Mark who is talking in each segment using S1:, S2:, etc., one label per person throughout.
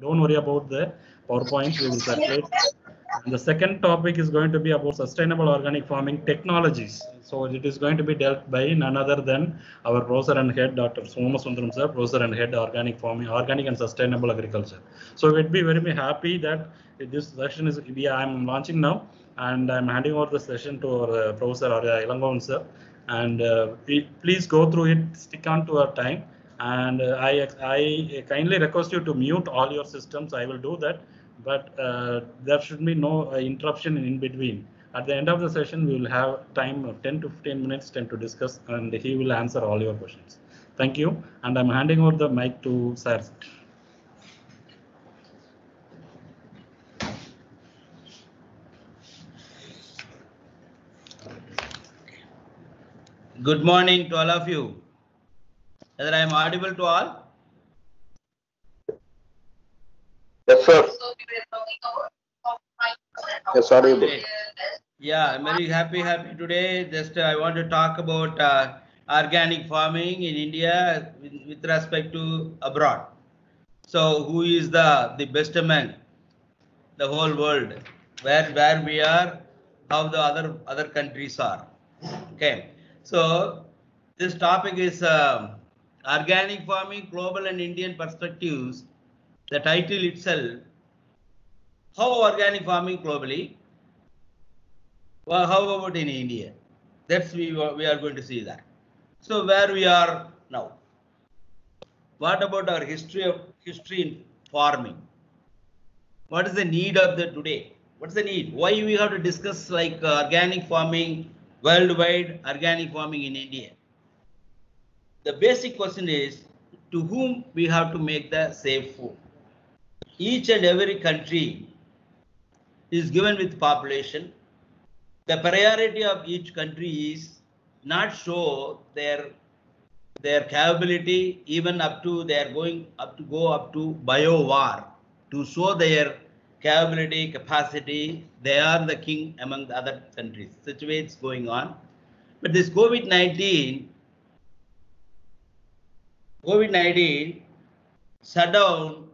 S1: don't worry about the PowerPoints, we will circulate. And the second topic is going to be about sustainable organic farming technologies. So it is going to be dealt by none other than our professor and head, Dr. Soma Sundaram sir, professor and head organic farming, organic and sustainable agriculture. So we'd be very happy that this session is, I'm launching now, and I'm handing over the session to our Professor Ilangovan sir. And please go through it, stick on to our time. And I kindly request you to mute all your systems. I will do that, but there should be no interruption in between. At the end of the session, we will have time of 10 to 15 minutes time to discuss, and he will answer all your questions. Thank you, and I'm handing over the mic to Sir.
S2: Good morning to all of you. Whether I am audible to all?
S3: Yes, sir. Yes, audible.
S2: Yeah, I'm very happy today. Just I want to talk about organic farming in India with respect to abroad. So who is the best among the whole world? Where we are, how the other countries are. Okay. So this topic is organic farming, global and Indian perspectives. The title itself, how organic farming globally, well, how about in India? That's we are going to see that. So where we are now. What about our history in farming? What is the need of the today? What's the need? Why we have to discuss like organic farming worldwide, organic farming in India? The basic question is, to whom we have to make the safe food? Each and every country is given with population. The priority of each country is not show their capability, even up to they are going up to bio war, to show their capability, capacity. They are the king among the other countries. Such way it's going on. But this COVID-19 shut down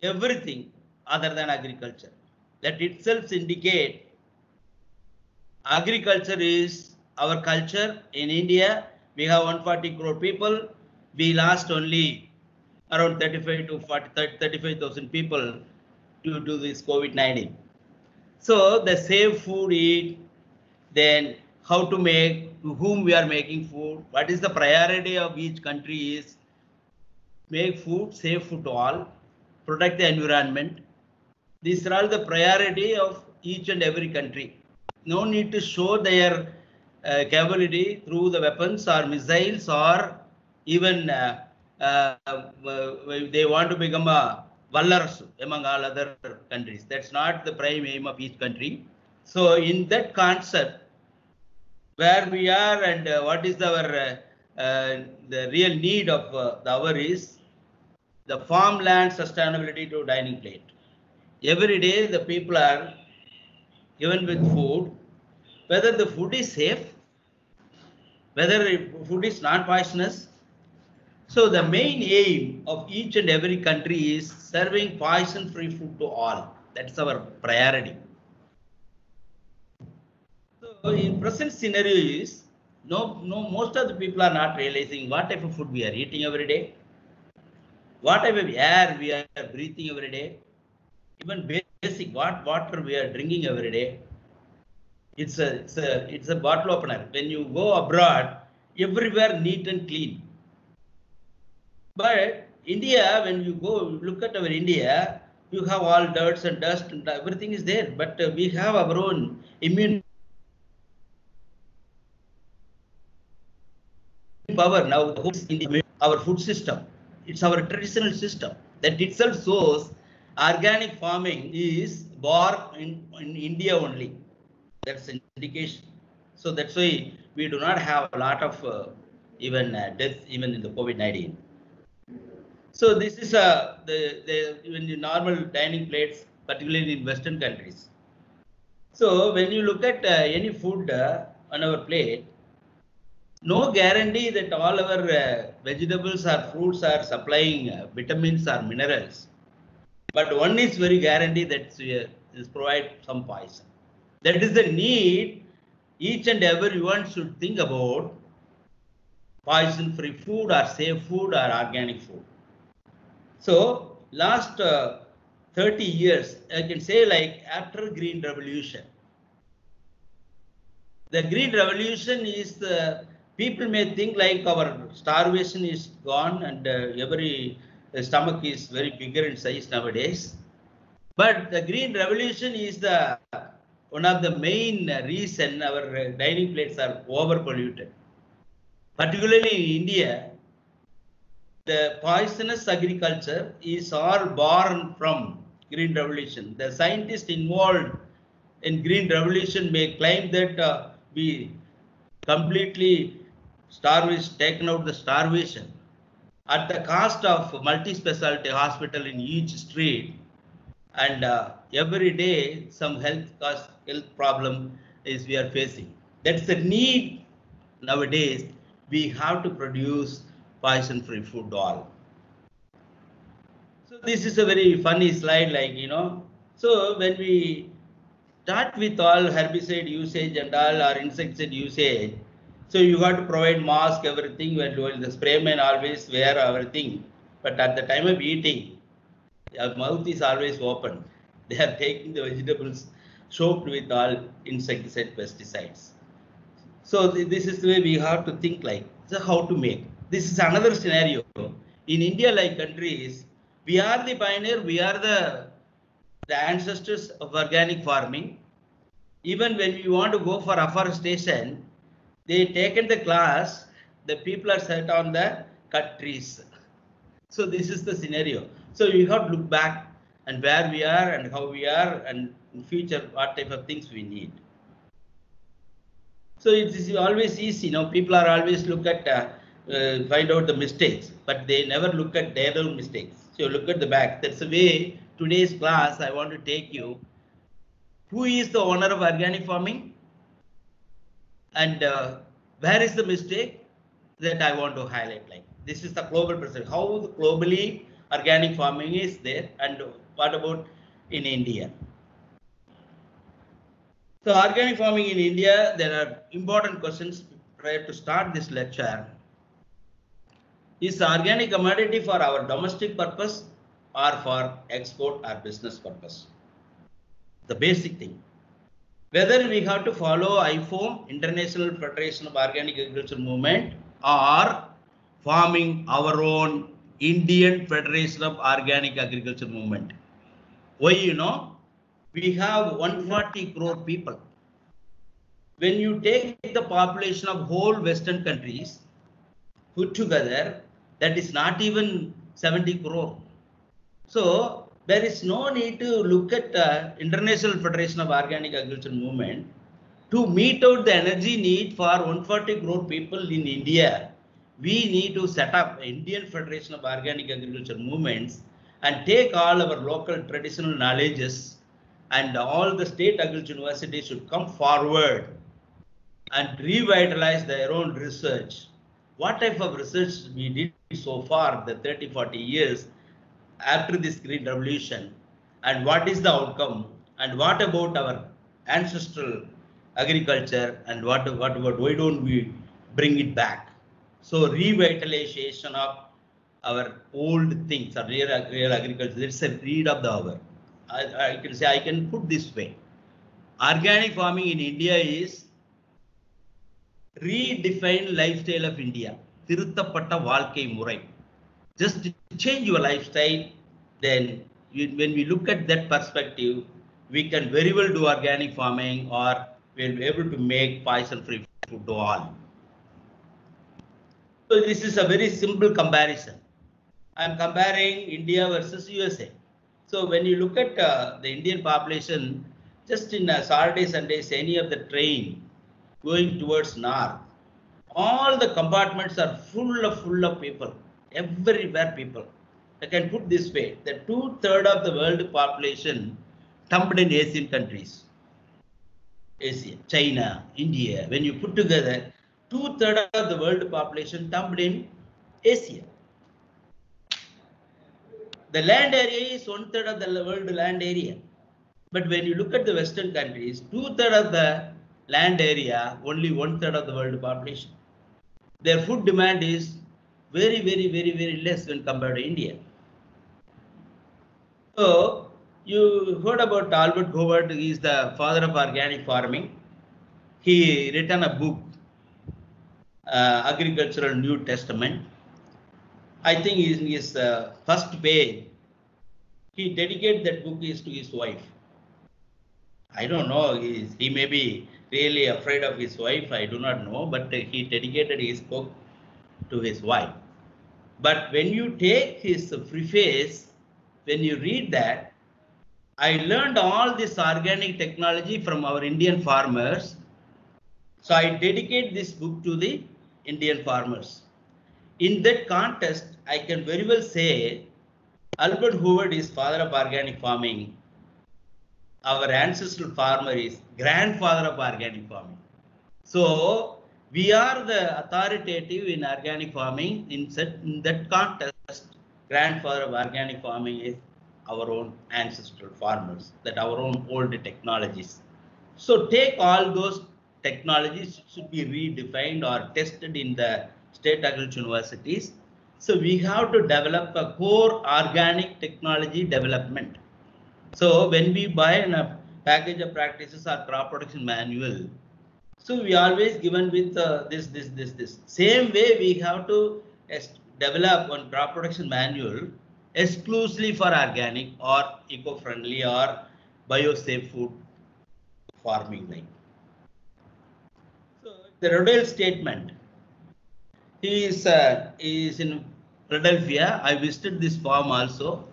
S2: everything other than agriculture. That itself indicate agriculture is our culture. In India, we have 140 crore people. We lost only around 35,000 people due to this COVID-19. So the save food eat, then how to make, to whom we are making food, what is the priority of each country is make food, save food to all, protect the environment. These are all the priority of each and every country. No need to show their capability through the weapons or missiles, or even they want to become a Vallars among all other countries. That's not the prime aim of each country. So in that concept, where we are and what is our the real need of the hour is the farmland sustainability to dining plate. Every day the people are given with food, whether the food is safe, whether food is non-poisonous. So the main aim of each and every country is serving poison-free food to all. That's our priority. So in present scenario is, most of the people are not realizing what type of food we are eating every day, what type of air we are breathing every day, even basic what water we are drinking every day. It's a bottle opener. When you go abroad, everywhere neat and clean. But India, when you go look at our India, you have all dirts and dust and everything is there. But we have our own immune power now. Our food system, it's our traditional system. That itself shows organic farming is born in India only. That's an indication. So that's why we do not have a lot of even death even in the COVID-19. So this is even the normal dining plates, particularly in Western countries. So when you look at any food on our plate, no guarantee that all our vegetables or fruits are supplying vitamins or minerals. But one is very guaranteed, that is provide some poison. That is the need each and everyone should think about poison-free food or safe food or organic food. So last 30 years, I can say, like after Green Revolution. The Green Revolution is people may think like our starvation is gone and every stomach is very bigger in size nowadays. But the Green Revolution is one of the main reason our dining plates are over polluted. Particularly in India, the poisonous agriculture is all born from Green Revolution. The scientists involved in Green Revolution may claim that we completely taken out the starvation at the cost of multi-specialty hospital in each street, and every day some health problem is we are facing. That's the need nowadays. We have to produce poison-free food all. So this is a very funny slide, like, you know. So when we start with all herbicide usage and all or insecticide usage, so you have to provide mask, everything. When the sprayman always wear everything, but at the time of eating, your mouth is always open. They are taking the vegetables soaked with all insecticide, pesticides. So this is the way we have to think, like, so how to make. This is another scenario. In India, like countries, we are the pioneer, we are the ancestors of organic farming. Even when we want to go for afforestation, they taken the class, the people are set on the cut trees. So this is the scenario. So you have to look back and where we are and how we are, and in future what type of things we need. So it is always easy, you know, people are always look at find out the mistakes, but they never look at their own mistakes. So look at the back. That's the way today's class I want to take you. Who is the owner of organic farming? And where is the mistake that I want to highlight? Like, this is the global perspective. How globally organic farming is there, and what about in India? So organic farming in India, there are important questions prior to start this lecture. Is organic commodity for our domestic purpose or for export or business purpose? The basic thing. Whether we have to follow IFOAM, International Federation of Organic Agriculture Movement, or forming our own Indian Federation of Organic Agriculture Movement. Why, you know? We have 140 crore people. When you take the population of whole Western countries put together, that is not even 70 crore. So there is no need to look at International Federation of Organic Agriculture Movement to meet out the energy need for 140 crore people in India. We need to set up Indian Federation of Organic Agriculture Movements and take all our local traditional knowledges, and all the state agriculture universities should come forward and revitalize their own research. What type of research we did so far, the 30-40 years after this Green Revolution, and what is the outcome, and what about our ancestral agriculture, and what about why don't we bring it back? So revitalization of our old things, or real agriculture, it's a need of the hour. I can say, I can put this way. Organic farming in India is redefined lifestyle of India. திருத்தப்பட்ட வாழ்க்கை முறை. Just change your lifestyle, then when we look at that perspective, we can very well do organic farming, or we'll be able to make poison-free food to all. So this is a very simple comparison. I'm comparing India versus USA. So when you look at the Indian population, just in Saturday, Sundays, any of the train going towards north, all the compartments are full of people, everywhere people. I can put this way, that 2/3 of the world population dumped in Asian countries. Asia, China, India, when you put together, 2/3 of the world population dumped in Asia. The land area is 1/3 of the world land area. But when you look at the Western countries, 2/3 of the land area, only 1/3 of the world population. Their food demand is very, very, very, very less when compared to India. So you heard about Albert Howard. He is the father of organic farming. He written a book, Agricultural New Testament. I think in his first page, he dedicated that book is to his wife. I don't know, he may be really afraid of his wife, I do not know, but he dedicated his book to his wife. But when you take his preface, when you read that, I learned all this organic technology from our Indian farmers. So I dedicate this book to the Indian farmers. In that context, I can very well say Albert Howard is father of organic farming. Our ancestral farmer is grandfather of organic farming. So we are the authoritative in organic farming. In that context, grandfather of organic farming is our own ancestral farmers, that our own old technologies. So take all those technologies should be redefined or tested in the state agriculture universities. So we have to develop a core organic technology development. So when we buy a package of practices or crop production manual, so we always given with this. Same way we have to develop one crop production manual exclusively for organic or eco-friendly or bio-safe food farming. Like. So the Rodale statement. He is in Philadelphia. I visited this farm also.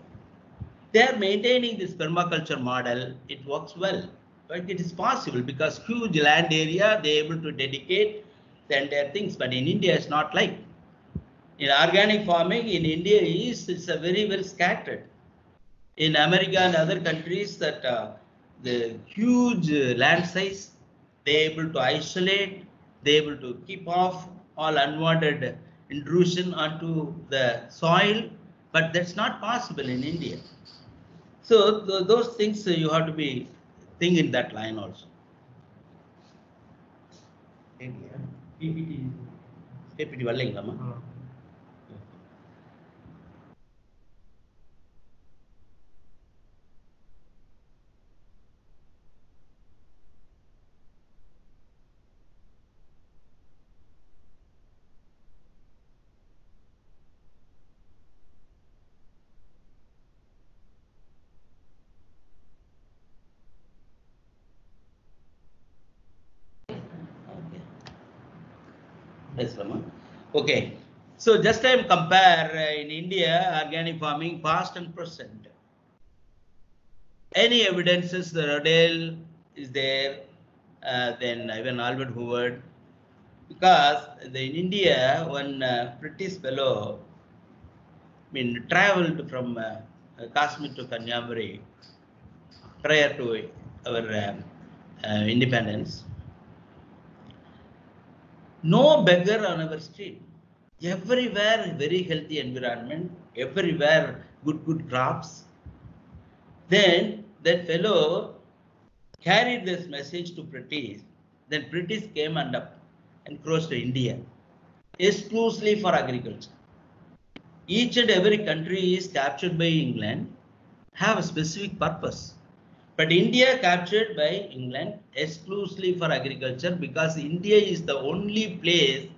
S2: They are maintaining this permaculture model. It works well, but it is possible because huge land area, they are able to dedicate the entire things. But in India, it's not like. In organic farming, in India, it's a very well scattered. In America and other countries, that the huge land size, they are able to isolate, they are able to keep off all unwanted intrusion onto the soil, but that's not possible in India. So those things you have to be think in that line also. PPT வரலைங்களாமா? Okay, so just time compare in India organic farming past and present. Any evidences the Rodale is there, then even Albert Howard, because in India one British fellow traveled from Kashmir to Kanyakumari prior to our independence. No beggar on our street. Everywhere very healthy environment, everywhere good crops. Then that fellow carried this message to British. Then British came and crossed to India, exclusively for agriculture. Each and every country is captured by England, have a specific purpose. But India captured by England exclusively for agriculture, because India is the only place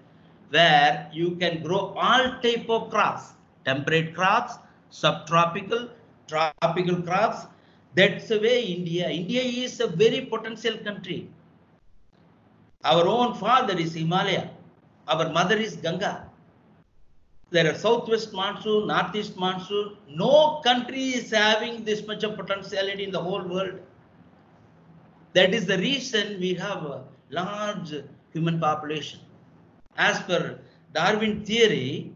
S2: where you can grow all type of crops, temperate crops, subtropical, tropical crops. That's the way India is a very potential country. Our own father is Himalaya, our mother is Ganga. There are southwest monsoon, northeast monsoon. No country is having this much of potentiality in the whole world. That is the reason we have a large human population. As per Darwin theory,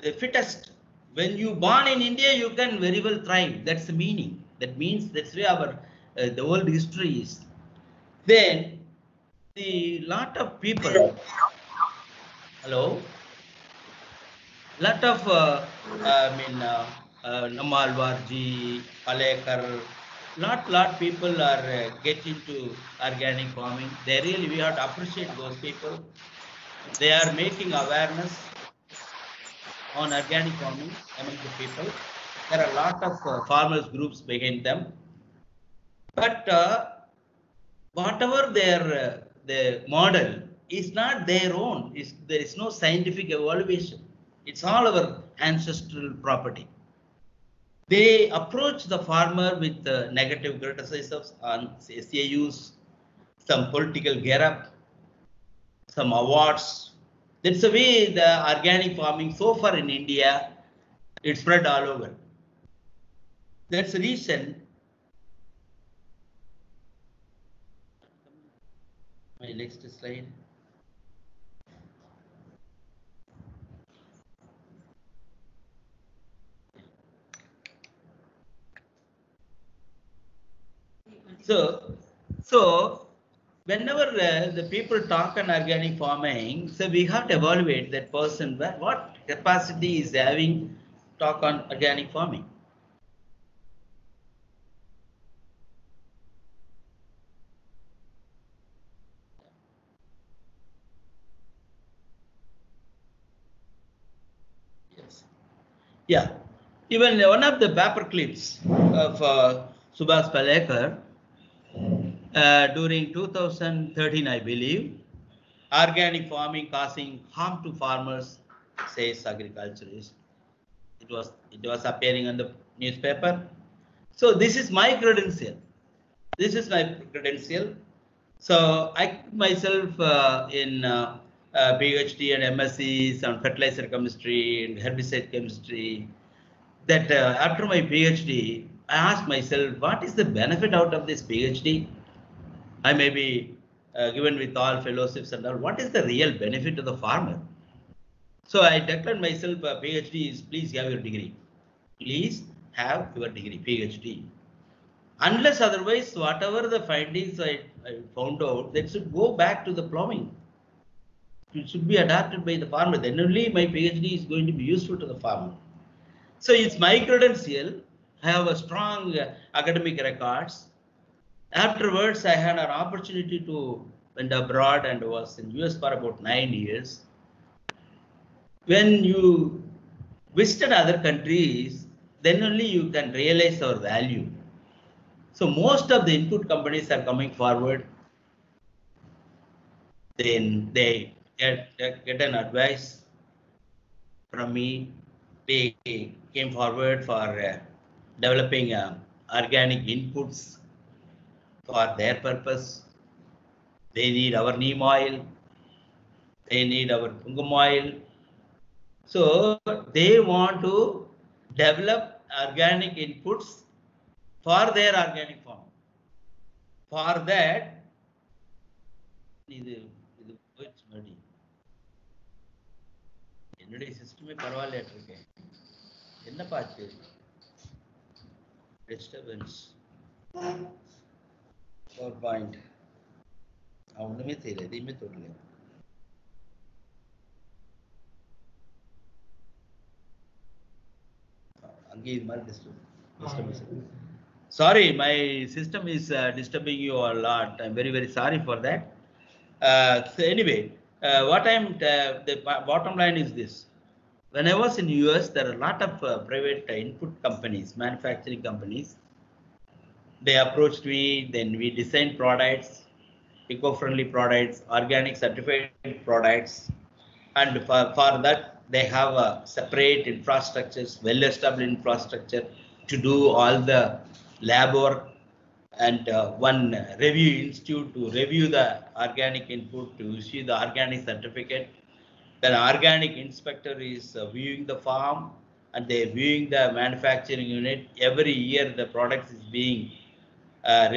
S2: the fittest. When you born in India, you can very well thrive. That's the meaning. That means that's where our the world history is. Then the lot of people. Hello. lot of Namalwarji, Palekar, lot people are get into organic farming. They really, we have to appreciate those people. They are making awareness on organic farming among the people. There are a lot of farmers groups behind them, but whatever their model is not their own. There is no scientific evaluation. It's all our ancestral property. They approach the farmer with negative criticisms on SAUs, some political get-up, some awards. That's the way the organic farming so far in India, it's spread all over. That's the reason. My next slide. So whenever the people talk on organic farming, so we have to evaluate that person, what capacity is having talk on organic farming. Yes. Yeah. Even one of the paper clips of Subhas Palekar during 2013, I believe, organic farming causing harm to farmers, says agriculturist. It was appearing on the newspaper. So this is my credential. This is my credential. So I put myself in PhD and MScs on fertilizer chemistry and herbicide chemistry. That after my PhD, I asked myself, what is the benefit out of this PhD? I may be given with all fellowships and all. What is the real benefit to the farmer? So I declared myself a PhD is please have your degree. Please have your degree, PhD. Unless otherwise, whatever the findings I found out, that should go back to the plumbing. It should be adapted by the farmer. Then only my PhD is going to be useful to the farmer. So it's my credential. I have a strong academic records. Afterwards, I had an opportunity to went abroad and was in US for about 9 years. When you visited other countries, then only you can realize our value. So most of the input companies are coming forward. Then they get an advice from me. They came forward for developing organic inputs for their purpose. They need our neem oil. They need our kungum oil. So they want to develop organic inputs for their organic farm. For that, இது போயிடுச்சு மறுபடி. என்னுடைய சிஸ்டமே பரவாயில்ல இருக்கேன். என்ன பாச்சு? Disturbance. PowerPoint. ஒண்ணுமே தெரியல, எதையுமே தொடல. அங்கே இது மாதிரி disturbance. Sorry, my system is disturbing you a lot. I'm very, very sorry for that. So anyway, what the bottom line is this. When I was in US, there are a lot of private input companies, manufacturing companies. They approached me, then we designed products, eco-friendly products, organic certified products. And for that, they have a separate infrastructures, well-established infrastructure to do all the lab work, and one review institute to review the organic input, to issue the organic certificate. Then organic inspector is viewing the farm, and they're viewing the manufacturing unit. Every year the products is being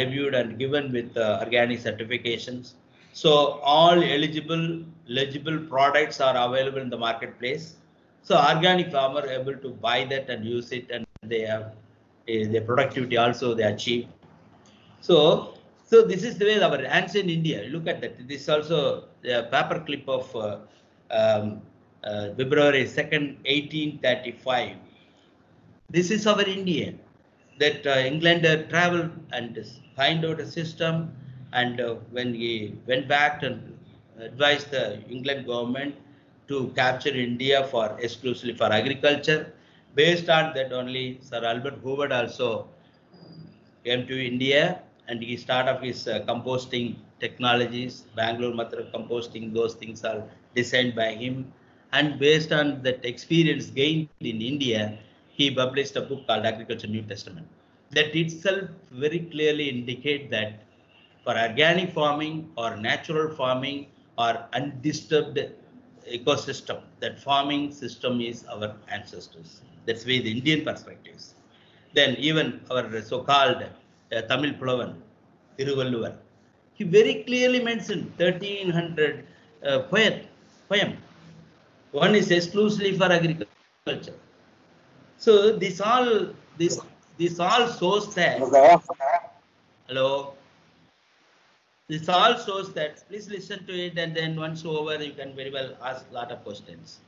S2: reviewed and given with organic certifications. So all legible products are available in the marketplace. So organic farmer able to buy that and use it, and they have their productivity also they achieve. So this is the way our ancient India. Look at that. This is also a paper clip of February 2nd, 1835. This is our India. That Englander traveled and find out a system, and when he went back and advised the England government to capture India for exclusively for agriculture. Based on that only, Sir Albert Hoover also came to India and he started his composting technologies. Bangalore Matra composting, those things are designed by him. And based on that experience gained in India, he published a book called Agriculture New Testament. That itself very clearly indicate that for organic farming or natural farming or undisturbed ecosystem, that farming system is our ancestors. That's why the Indian perspectives. Then even our so-called Tamil Pulavan, Thiruvalluvar, he very clearly mentioned 1300 poem. One is exclusively for agriculture. So this all shows that. Hello. This all shows that. Please listen to it, and then once over, you can very well ask a lot of questions.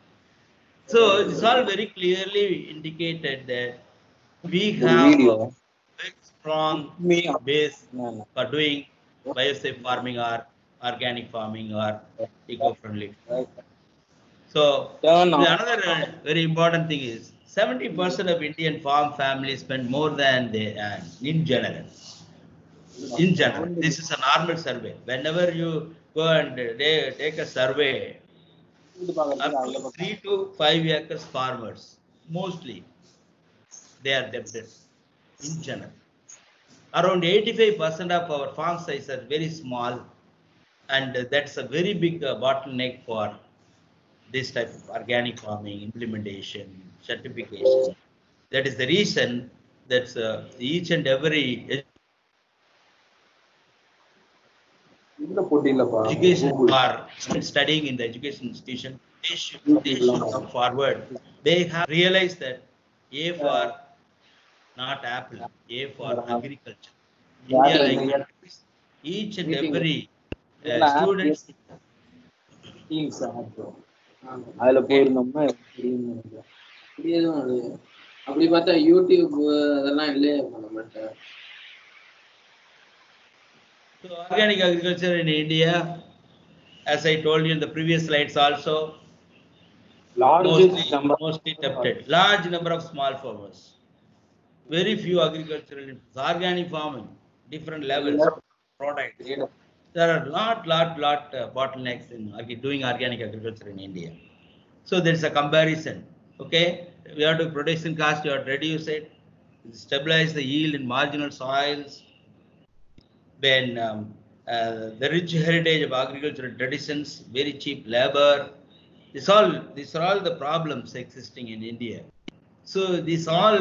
S2: So this all very clearly indicated that we have a very strong base for doing biosafe farming or organic farming or eco-friendly. So another very important thing is 70% of Indian farm families spend more than they earn in general. In general, this is a normal survey. Whenever you go and take a survey, up to 3 to 5 acres farmers, mostly they are debtors in general. Around 85% of our farm size are very small, and that's a very big bottleneck for this type of organic farming implementation, certification. That is the reason that each and every education or studying in the education institution, they should come forward. They have realized that A for not apple, A for agriculture. India like countries, each and every students.
S4: அதுல போயிருந்தோம்னா அப்படி பார்த்தா YouTube அதெல்லாம் இல்லையே நம்மகிட்ட.
S2: So organic agriculture in India, as I told you in the previous slides also, mostly tempted. Large number of small farmers. Very few agricultural, organic farming, different levels, products. There are lot bottlenecks in doing organic agriculture in India. So there is a comparison. Okay, we have to production cost, you have to reduce it, stabilize the yield in marginal soils. Then the rich heritage of agricultural traditions, very cheap labor. These are all the problems existing in India. So these all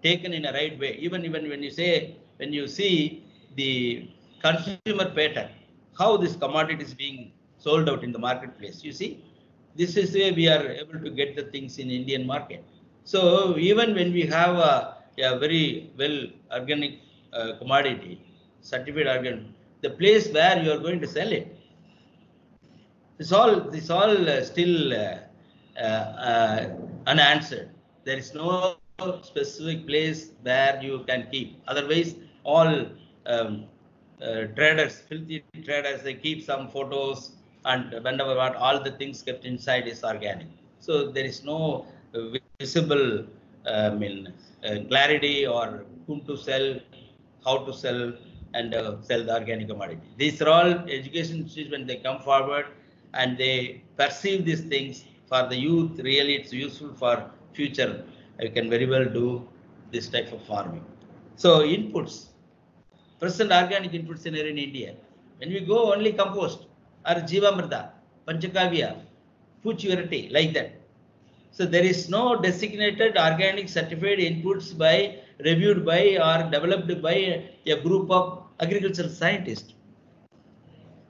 S2: taken in a right way. Even when you see the consumer pattern, how this commodity is being sold out in the marketplace. You see, this is where we are able to get the things in Indian market. So even when we have a very well organic commodity, certified organic, the place where you are going to sell it, this all still unanswered. There is no specific place where you can keep. Otherwise, all traders, filthy traders, they keep some photos, and whenever what all the things kept inside is organic. So there is no visible clarity or whom to sell, how to sell, and sell the organic commodity. These are all education institutions when they come forward and they perceive these things for the youth. Really, it's useful for future. You can very well do this type of farming. So inputs. Present organic input scenario in India. When we go only compost or Jivamrita, Panchakavya, Puchurity, like that. So there is no designated organic certified inputs reviewed by or developed by a group of agricultural scientists.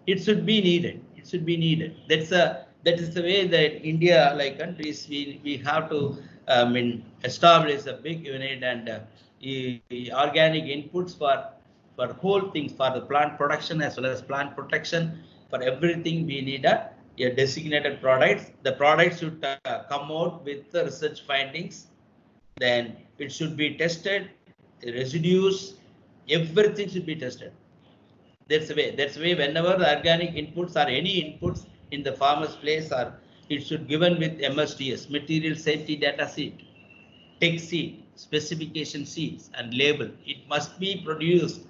S2: It should be needed. It should be needed. That is the way that India, like countries, we have to establish a big unit and organic inputs for whole things, for the plant production as well as plant protection. For everything, we need a a designated products. The product should come out with the research findings. Then it should be tested, the residues, everything should be tested. That's the way. That's the way. Whenever the organic inputs or any inputs in the farmer's place are, it should given with MSDS, material safety data sheet, tech sheet, specification sheets, and label. It must be produced.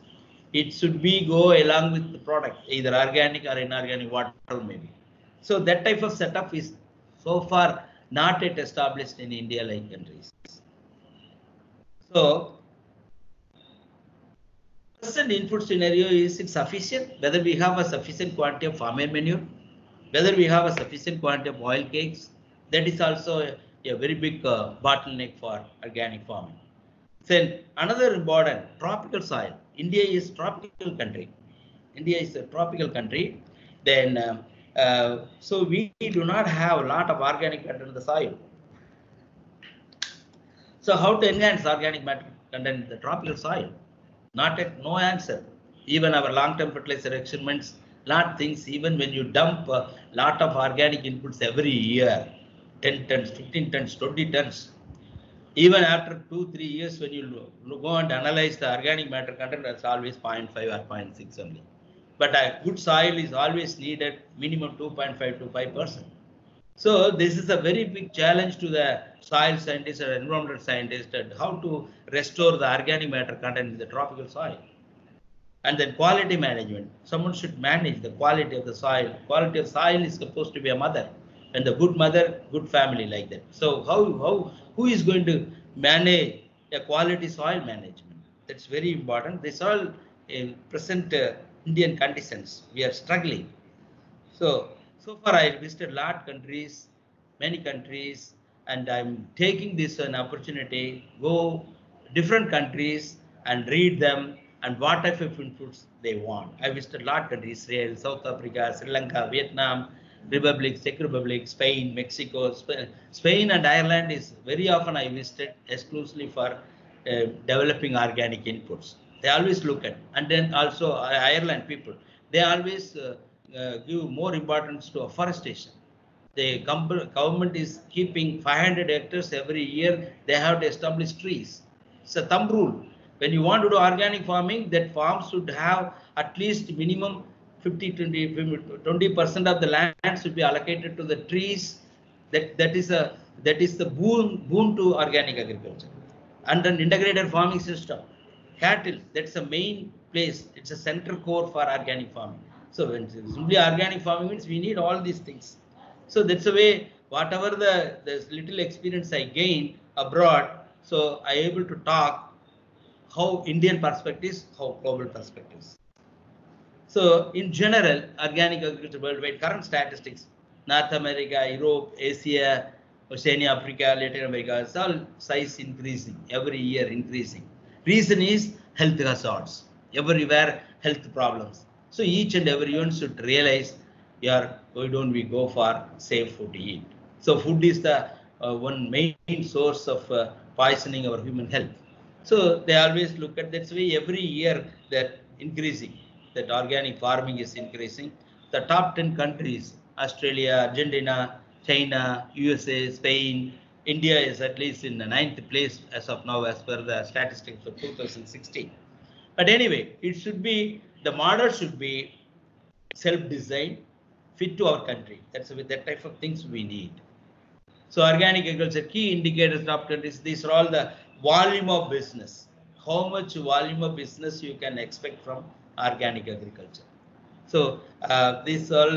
S2: It should be go along with the product, either organic or inorganic, whatever maybe. So that type of setup is so far not yet established in India like countries. So present input scenario, is it sufficient? Whether we have a sufficient quantity of farmer manure, whether we have a sufficient quantity of oil cakes, that is also a very big bottleneck for organic farming. Then another important, tropical soil. India is tropical country. India is a tropical country. Then so we do not have a lot of organic matter in the soil. So how to enhance organic matter content in the tropical soil? No answer. Even our long-term fertilizer experiments, lot things, even when you dump a lot of organic inputs every year, 10 tons, 15 tons, 20 tons, even after 2-3 years, when you go and analyze the organic matter content, that's always 0.5 or 0.6 only. But a good soil is always needed minimum 2.5 to 5%. So this is a very big challenge to the soil scientists and environmental scientists, and how to restore the organic matter content in the tropical soil. And then quality management. Someone should manage the quality of the soil. Quality of soil is supposed to be a mother, and the good mother, good family, like that. So who is going to manage a quality soil management? That's very important. This all in present Indian conditions, we are struggling. So far I visited many countries, and I'm taking this an opportunity, go different countries and read them and what type of inputs they want. I visited a lot of countries: Israel, South Africa, Sri Lanka, Vietnam, Czech Republic, Spain, Mexico. Spain and Ireland is very often I visited exclusively for developing organic inputs. They always look at, and then also Ireland people, they always give more importance to afforestation. The government is keeping 500 hectares every year. They have to establish trees. It's a thumb rule. When you want to do organic farming, that farm should have at least minimum 20% of the land should be allocated to the trees. That is the boon to organic agriculture. And an integrated farming system. Cattle, that's the main place. It's a center core for organic farming. So when simply organic farming means we need all these things. So that's the way, whatever the little experience I gained abroad, so I able to talk how Indian perspectives, how global perspectives. So in general, organic agriculture worldwide, current statistics, North America, Europe, Asia, Oceania, Africa, Latin America, it's all size increasing, every year increasing. Reason is health hazards, everywhere health problems. So each and everyone should realize, why don't we go for safe food to eat? So food is the one main source of poisoning our human health. So they always look at that way. Every year that increasing, that organic farming is increasing. The top 10 countries, Australia, Argentina, China, USA, Spain, India is at least in the 9th place as of now, as per the statistics of 2016. But anyway, it should be, the model should be self-designed, fit to our country. That's that type of things we need. So organic agriculture, key indicators, top countries, these are all the volume of business. How much volume of business you can expect from organic agriculture. So these all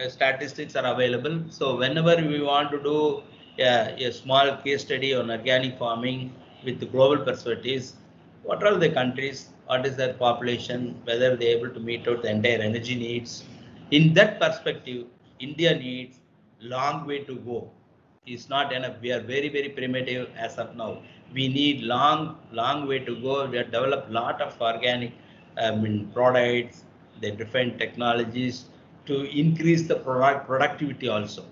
S2: statistics are available. So whenever we want to do a small case study on organic farming with the global perspectives, what are the countries, what is their population, whether they are able to meet out the entire energy needs. In that perspective, India needs long way to go. It's not enough. We are very, very primitive as of now. We need long way to go. We have developed a lot of organic products, the different technologies to increase the productivity also.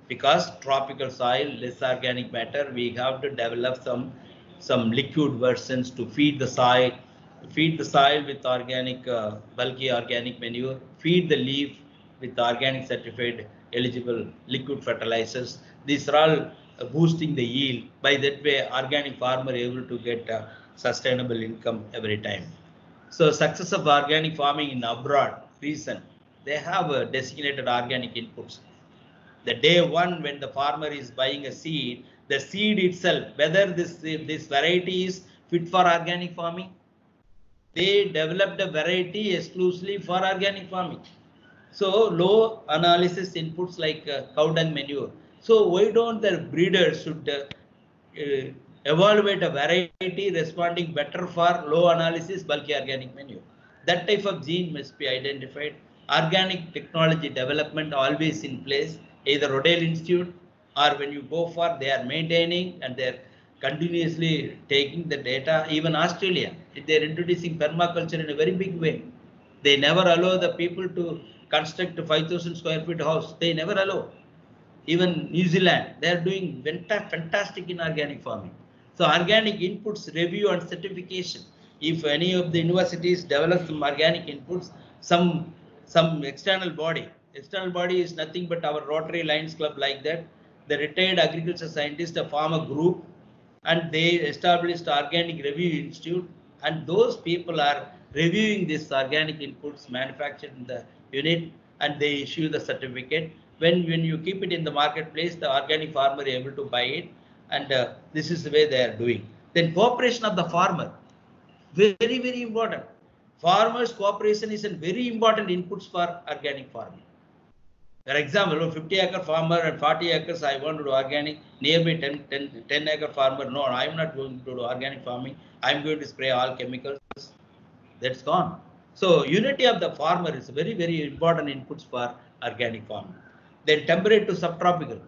S2: Because tropical soil, less organic matter, we have to develop some liquid versions to feed the soil with organic, bulky organic manure, feed the leaf with organic certified eligible liquid fertilizers. These are all boosting the yield. By that way, organic farmer able to get sustainable income every time. So success of organic farming in abroad, reason, they have designated organic inputs. The day one when the farmer is buying a seed, the seed itself, whether this variety is fit for organic farming, they developed a variety exclusively for organic farming. So low analysis inputs like cow dung manure. So why don't the breeders should evaluate a variety responding better for low analysis bulky organic manure? That type of gene must be identified. Organic technology development always in place, either Rodale Institute or when you go for, they are maintaining and they're continuously taking the data. Even Australia, they're introducing permaculture in a very big way. They never allow the people to construct a 5,000 square feet house. They never allow. Even New Zealand, they are doing fantastic in organic farming. So organic inputs review and certification. If any of the universities develop some organic inputs, some external body is nothing but our Rotary Lions Club like that. The retired agriculture scientist, a farmer group, and they established Organic Review Institute, and those people are reviewing these organic inputs manufactured in the unit, and they issue the certificate. When you keep it in the marketplace, the organic farmer is able to buy it, and this is the way they are doing. Then cooperation of the farmer, very important. Farmers' cooperation is a very important inputs for organic farming. For example, a 50-acre farmer and 40 acres, I want to do organic, nearby 10-acre farmer, no, I'm not going to do organic farming, I'm going to spray all chemicals. That's gone. So unity of the farmer is very important inputs for organic farming. Then temperate to subtropical.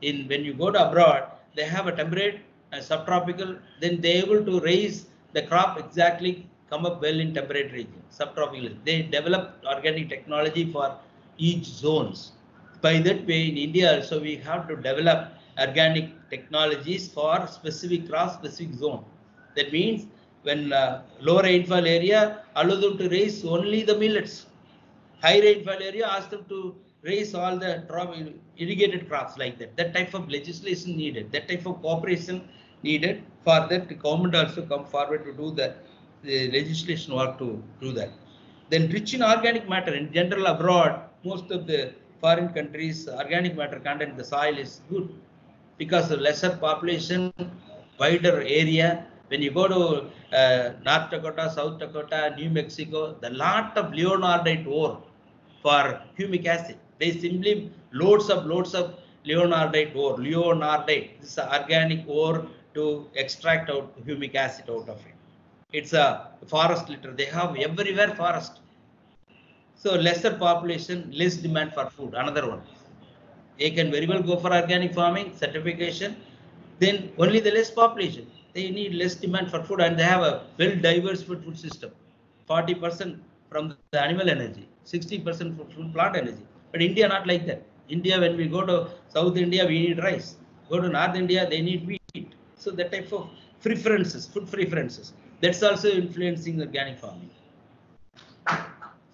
S2: When you go to abroad, they have a temperate and subtropical, then they able to raise the crop exactly, come up well in temperate region, subtropical. They develop organic technology for each zones. By that way, in India also we have to develop organic technologies for specific crops, specific zone. That means when low rainfall area, allow them to raise only the millets. High rainfall area, ask them to raise all the irrigated crops like that. That type of legislation needed. That type of cooperation needed. For that, the government also come forward to do the legislation work to do that. Then rich in organic matter. In general, abroad, most of the foreign countries, organic matter content in the soil is good because of lesser population, wider area. When you go to North Dakota, South Dakota, New Mexico, the lot of leonardite ore for humic acid. They simply loads of leonardite ore, leonardite. This is organic ore to extract out humic acid out of it. It's a forest litter. They have everywhere forest. So lesser population, less demand for food. Another one. They can very well go for organic farming, certification. Then only the less population. They need less demand for food, and they have a well diversified food system. 40% from the animal energy, 60% from plant energy. But India not like that. India, when we go to South India, we need rice. Go to North India, they need wheat. So that type of preferences, food preferences, that's also influencing organic farming.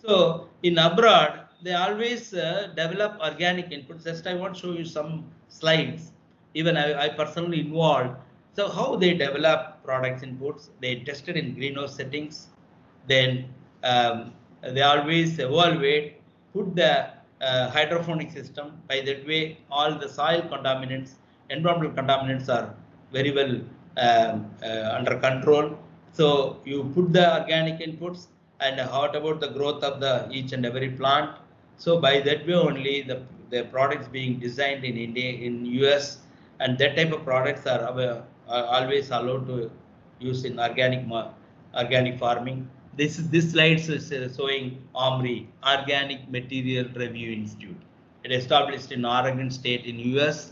S2: So in abroad, they always develop organic inputs. Just I want to show you some slides. Even I personally involved. So how they develop products inputs, they tested in greenhouse settings. Then they always evaluate, put the hydroponic system. By that way, all the soil contaminants, environmental contaminants are very well under control. So you put the organic inputs, and what about the growth of the each and every plant? So by that way only the products being designed in India, in US, and that type of products are always allowed to use in organic farming. This slide is showing OMRI, Organic Material Review Institute. It established in Oregon State in US,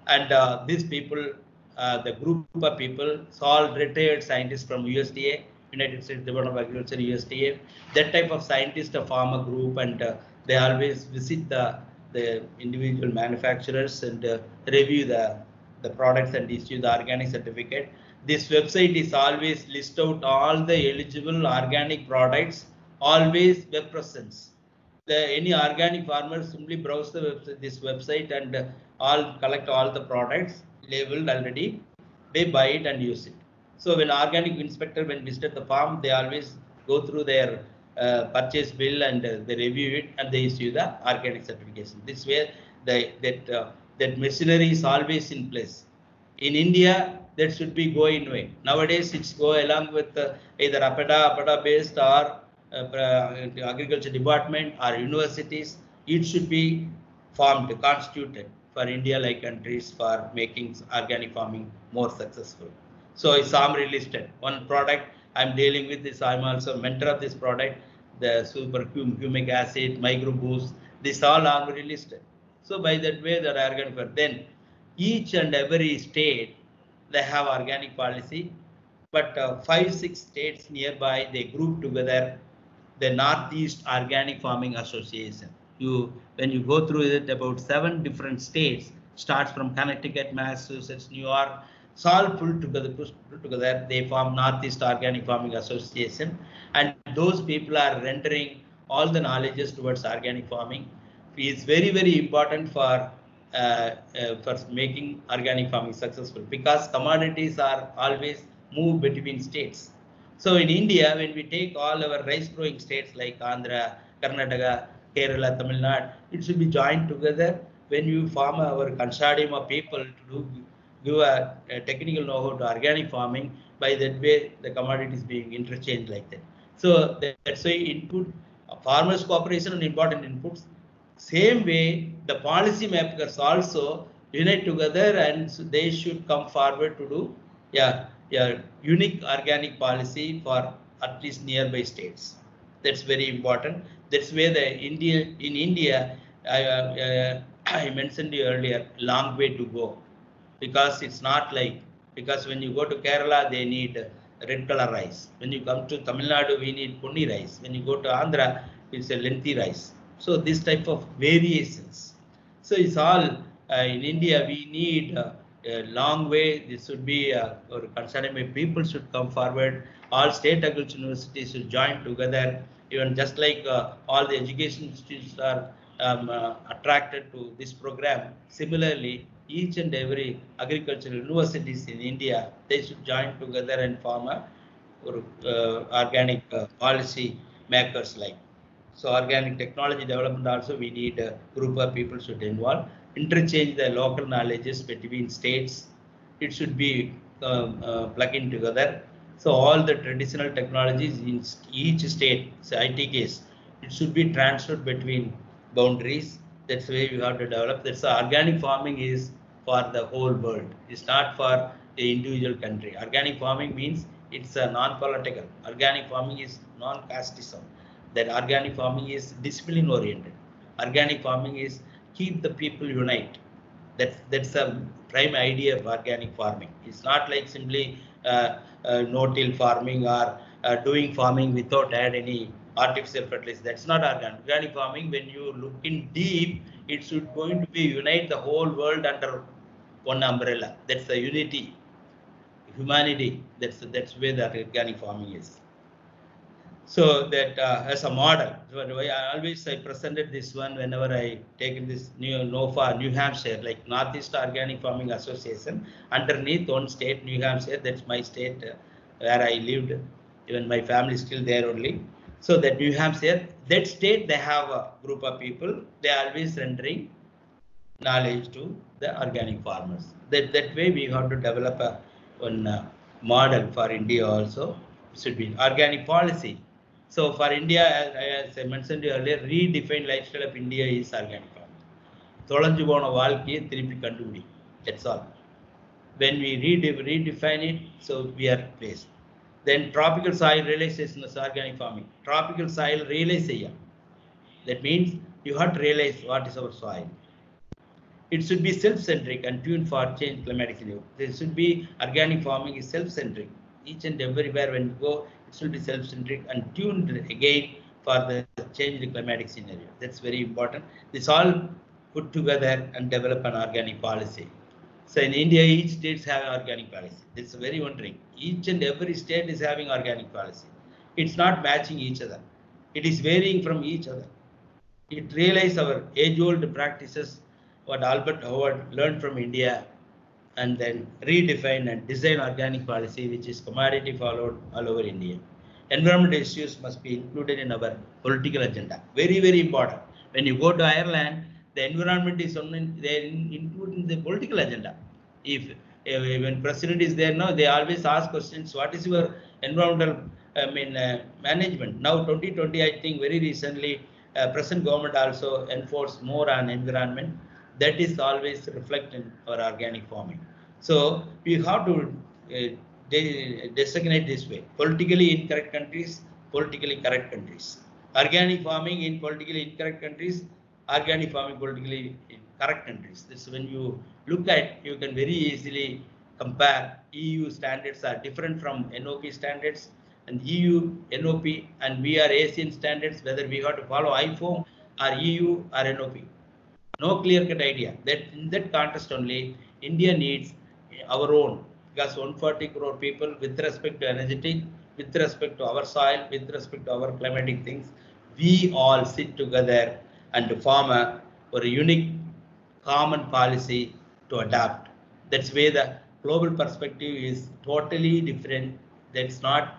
S2: and these people, the group of people, all retired scientists from USDA, United States Department of Agriculture, USDA, that type of scientist, a farmer group, and they always visit the individual manufacturers and review the products and issue the organic certificate. This website is always list out all the eligible organic products, always web presence. any organic farmer simply browse the website, this website and collect all the products labeled already. They buy it and use it. So when organic inspector when visited the farm, they always go through their purchase bill and they review it and they issue the organic certification. This way, that machinery is always in place. In India, that should be going way. Nowadays, it's go along with either APEDA based or agriculture department or universities. It should be formed, constituted for India-like countries for making organic farming more successful. So it's AMRI listed. One product I'm dealing with this, I'm also mentor of this product, the super humic acid, micro boost, this all AMRI listed. So by that way, the organic farm. Then each and every state, they have organic policy, but 5-6 states nearby, they group together the Northeast Organic Farming Association. When you go through it, about 7 different states, starts from Connecticut, Massachusetts, New York, it's all pulled together, they form Northeast Organic Farming Association, and those people are rendering all the knowledges towards organic farming. It's very, very important for making organic farming successful, because commodities are always move between states. So in India, when we take all our rice growing states like Andhra, Karnataka, Kerala, Tamil Nadu, it should be joined together. When you form our consortium of people to give a technical know-how to organic farming, by that way the commodities being interchanged like that. So that's why input, farmers cooperation and important inputs. Same way, the policy makers also unite together and they should come forward to do unique organic policy for at least nearby states. That's very important. That's where in India, I mentioned earlier, long way to go, because it's not like, because when you go to Kerala, they need red color rice. When you come to Tamil Nadu, we need ponni rice. When you go to Andhra, it's a lengthy rice. So this type of variations. So it's all in India, we need a long way. This should be or concerning people should come forward. All state agriculture universities should join together. Even just like all the education institutes are attracted to this program. Similarly, each and every agricultural universities in India, they should join together and form a organic policy makers like. So organic technology development also, we need a group of people should involve, interchange the local knowledges between states. It should be plugging together. So all the traditional technologies in each state, say IT case, it should be transferred between boundaries. That's the way we have to develop. That's the organic farming is for the whole world. It's not for the individual country. Organic farming means it's a non-political. Organic farming is non-casteism. That organic farming is discipline oriented. Organic farming is keep the people unite. That's the prime idea of organic farming. It's not like simply no-till farming or doing farming without add any artificial fertilizer. That's not organic. Organic farming, when you look in deep, it should going to be unite the whole world under one umbrella. That's the unity, humanity. That's where the organic farming is. So that as a model, I presented this one whenever I taken this NOFA, New Hampshire, like Northeast Organic Farming Association. Underneath one state, New Hampshire, that's my state where I lived. Even my family is still there only. So that New Hampshire, that state, they have a group of people. They are always rendering knowledge to the organic farmers. That way we have to develop one model for India also. Should be organic policy. So for India, as I mentioned earlier, redefined lifestyle of India is organic farming. தொலைஞ்சு போன வாழ்க்கையை திருப்பி கண்டுபிடி. That's all. When we redefine it, so we are placed. Then tropical soil realization is organic farming. Tropical soil realization. That means you have to realize what is our soil. It should be self-centric and tuned for change climatic scenario. There should be organic farming is self-centric. Each and everywhere when you go, it should be self-centric and tuned again for the change in climatic scenario. That's very important. This all put together and develop an organic policy. So in India, each state has organic policy. It's very wondering. Each and every state is having organic policy. It's not matching each other. It is varying from each other. It realized our age-old practices, what Albert Howard learned from India, and then redefine and design organic policy, which is commodity followed all over India. Environmental issues must be included in our political agenda. Very, very important. When you go to Ireland, the environment is included in the political agenda. If when president is there now, they always ask questions. What is your environmental management? Now 2020, I think very recently, present government also enforced more on environment. That is always reflected in our organic farming. So we have to designate this way: politically incorrect countries, politically correct countries. Organic farming in politically incorrect countries, organic farming politically in correct countries. This, when you look at, you can very easily compare. EU standards are different from NOP standards, and EU, NOP, and we are Asian standards, whether we have to follow IFOAM or EU or NOP. No clear-cut idea. That in that context only, India needs our own, because 140 crore people, with respect to energetic, with respect to our soil, with respect to our climatic things, we all sit together and form a unique common policy to adapt. That's where the global perspective is totally different. That's not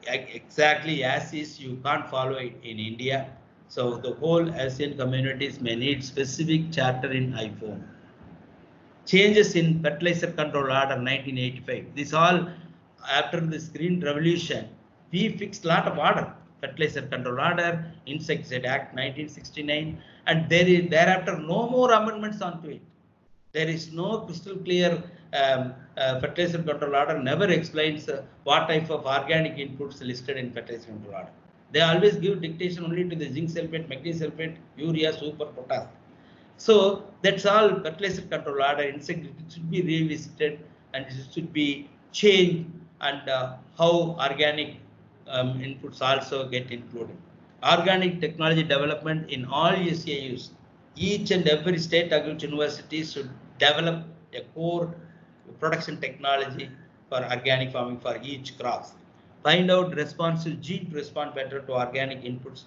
S2: exactly as is. You can't follow it in India. So the whole ASEAN communities may need specific charter in IFOAM. Changes in Fertilizer Control Order 1985. This all after this Green Revolution, we fixed a lot of order. Fertilizer Control Order, Insecticide Act 1969, and there is thereafter no more amendments onto it. There is no crystal clear Fertilizer Control Order never explains what type of organic inputs listed in Fertilizer Control Order. They always give dictation only to the zinc sulfate, magnesium sulfate, urea, super, potash. So that's all Fertilizer Control Order. Insect, it should be revisited and it should be changed, and how organic inputs also get included. Organic technology development in all SAUs. Each and every state agriculture university should develop a core production technology for organic farming for each crop. Find out responsive gene to respond better to organic inputs,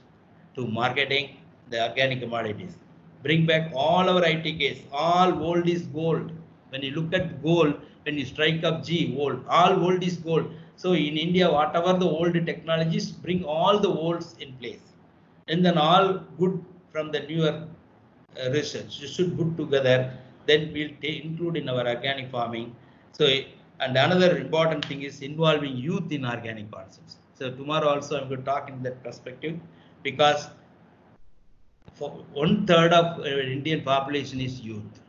S2: to marketing the organic commodities. Bring back all our ITKs. All old is gold. When you look at gold, when you strike up G, old, all old is gold. So in India, whatever the old technologies, bring all the olds in place. And then all good from the newer research. You should put together, then we'll include in our organic farming. So, and another important thing is involving youth in organic concepts. So tomorrow also I'm going to talk in that perspective, because for 1/3 of Indian population is youth.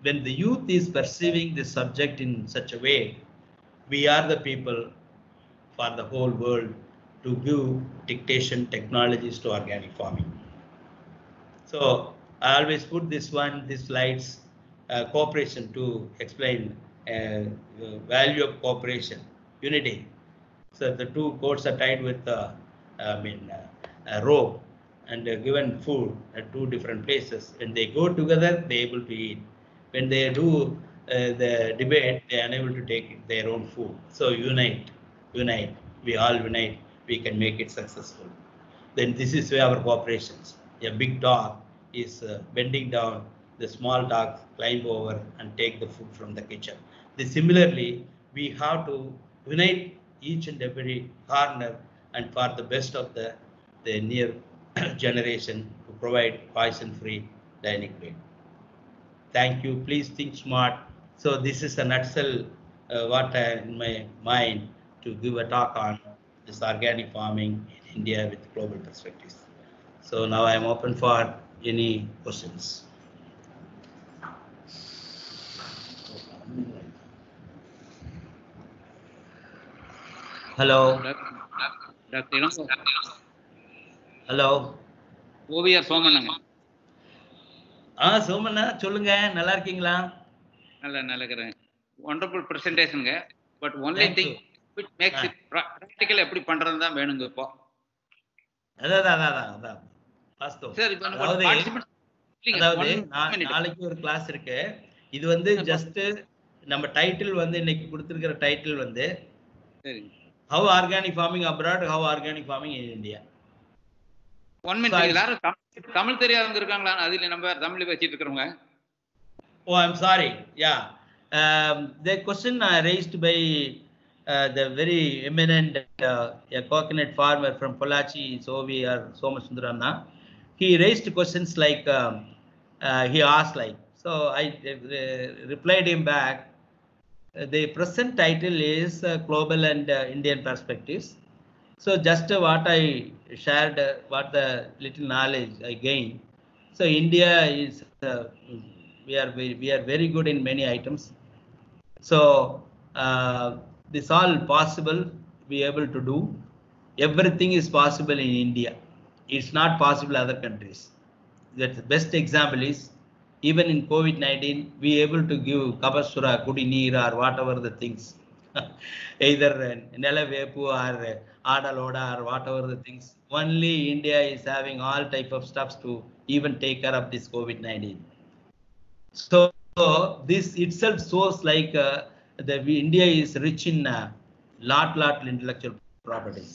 S2: When the youth is perceiving this subject in such a way, we are the people for the whole world to give dictation technologies to organic farming. So I always put this one, these slides, cooperation to explain value of cooperation, unity. So the two coats are tied with a rope and given food at two different places. When they go together, they are able to eat. When they do the debate, they are unable to take their own food. So unite, we all unite, we can make it successful. Then this is where our cooperations. A big dog is bending down, the small dogs climb over and take the food from the kitchen. Similarly, we have to unite each and every corner and for the best of the near generation to provide poison-free dining plate. Thank you. Please think smart. So this is a nutshell what I in my mind to give a talk on this organic farming in India with global perspectives. So now I am open for any questions. Hello. Hello.
S5: ஓவியர் சோமண்ணங்க.
S2: சோமண்ணா சொல்லுங்க, நல்லா இருக்கீங்களா?
S5: நல்லா இருக்கிறேன். wonderful presentationங்க. but only thing which makes it practical எப்படி பண்றது தான் வேணுங்க இப்போ.
S2: அதான் வாஸ்தவம்.
S5: சரி, இப்போ
S2: நாளைக்கு ஒரு கிளாஸ் இருக்கு. இது வந்து ஜஸ்ட் நம்ம டைட்டில் வந்து இன்னைக்கு கொடுத்திருக்கிற டைட்டில் வந்து
S5: சரி, how
S2: organic farming abroad, how organic farming in India.
S5: 1 minute எல்லாரும் தமிழ் தெரியாதவங்க இருக்காங்களா? அதுல நம்ம தமிழ் வச்சிட்டு இருக்கிறவங்க.
S2: Oh, I'm sorry. Yeah. The question raised by the very eminent a coconut farmer from Pollachi, Sovi or Somasundaranna. He raised questions like he asked like. So I replied him back. The present title is Global and Indian Perspectives. So just what I shared, what the little knowledge I gained. So India is we are very good in many items. So this all possible be able to do. Everything is possible in India. It's not possible in other countries. That the best example is even in COVID-19 we able to give Kapasura, Kudineer or whatever the things. Either Nelavepu or Adaloda or whatever the things. Only India is having all type of stuffs to even take care of this COVID-19. So this itself shows like India is rich in lot intellectual properties.